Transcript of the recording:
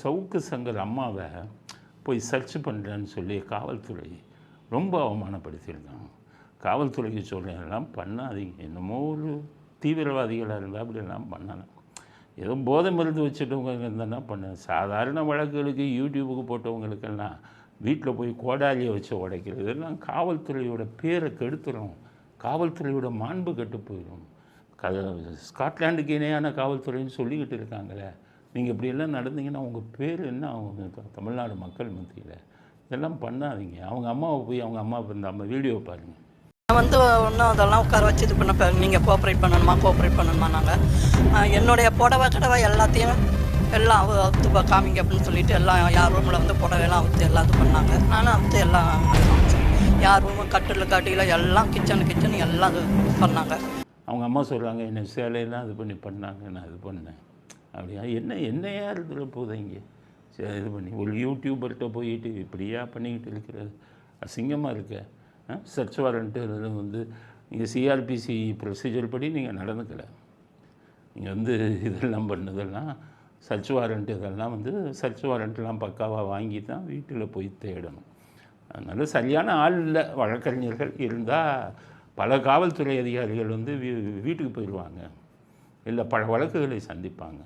சவுக்கு சங்கர் அம்மாவை போய் சர்ச் பண்ணுறேன்னு சொல்லி காவல்துறை ரொம்ப அவமானப்படுத்தியிருக்காங்க. காவல்துறைக்கு சொல்கிறேன், எல்லாம் பண்ணாதீங்க. என்னமோ ஒரு தீவிரவாதிகளாக இருந்தால் அப்படியெல்லாம் பண்ணலாம். ஏதோ போதை மருந்து வச்சுட்டவங்க இருந்தால் பண்ண. சாதாரண வழக்குகளுக்கு யூடியூபுக்கு போட்டவங்களுக்கெல்லாம் வீட்டில் போய் கோடாலியை வச்சு உடைக்கிறது, இதெல்லாம் காவல்துறையோட பேரை கெடுத்துடும். காவல்துறையோட மாண்பு கெட்டு போயிடும். ஸ்காட்லாண்டுக்கு இணையான காவல்துறைன்னு சொல்லிக்கிட்டு இருக்காங்களே, நீங்கள் இப்படியெல்லாம் நடந்தீங்கன்னா உங்கள் பேர் என்ன ஆகும் தமிழ்நாடு மக்கள் மத்தியில்? இதெல்லாம் பண்ணாதீங்க. அவங்க அம்மாவை போய் அவங்க அம்மா இந்த அம்மா வீடியோ பாருங்கள். நான் ஒன்றும் அதெல்லாம் உட்கார வச்சு இது பண்ண, நீங்கள் கோஆப்ரேட் பண்ணணுமா நாங்கள் என்னுடைய புடவை கடவை எல்லாத்தையும் எல்லாம் அவுத்து காமிங்க அப்படின்னு சொல்லிட்டு எல்லாம் யார் ரூமில் புடவையெல்லாம் அவுத்து எல்லாம் இது பண்ணாங்க. நானும் அவுத்து எல்லாம் யார் ரூமு கட்டில் காட்டியில் எல்லாம் கிச்சன் எல்லாம் இது பண்ணாங்க. அவங்க அம்மா சொல்கிறாங்க, என்னை சேலையெல்லாம் இது பண்ணாங்க, நான் இது பண்ணேன் அப்படியா? என்னையா இதில் போதைங்க இது பண்ணி ஒரு யூடியூபர்கிட்ட போயிட்டு இப்படியா பண்ணிக்கிட்டு இருக்கிறது? அசிங்கமாக இருக்க. சர்ச் வாரண்ட்டு நீங்கள் சிஆர்பிசி ப்ரொசீஜர் படி நீங்கள் நடந்துக்கலை. நீங்கள் இதெல்லாம் பண்ணதெல்லாம் சர்ச் வாரண்ட், இதெல்லாம் சர்ச் வாரண்ட்லாம் பக்காவாக வாங்கி தான் வீட்டில் போய் தேடணும். அதனால் சரியான ஆள் இல்லை. வழக்கறிஞர்கள் இருந்தால் பல காவல்துறை அதிகாரிகள் வீட்டுக்கு போயிடுவாங்க, இல்லை பல வழக்குகளை சந்திப்பாங்க.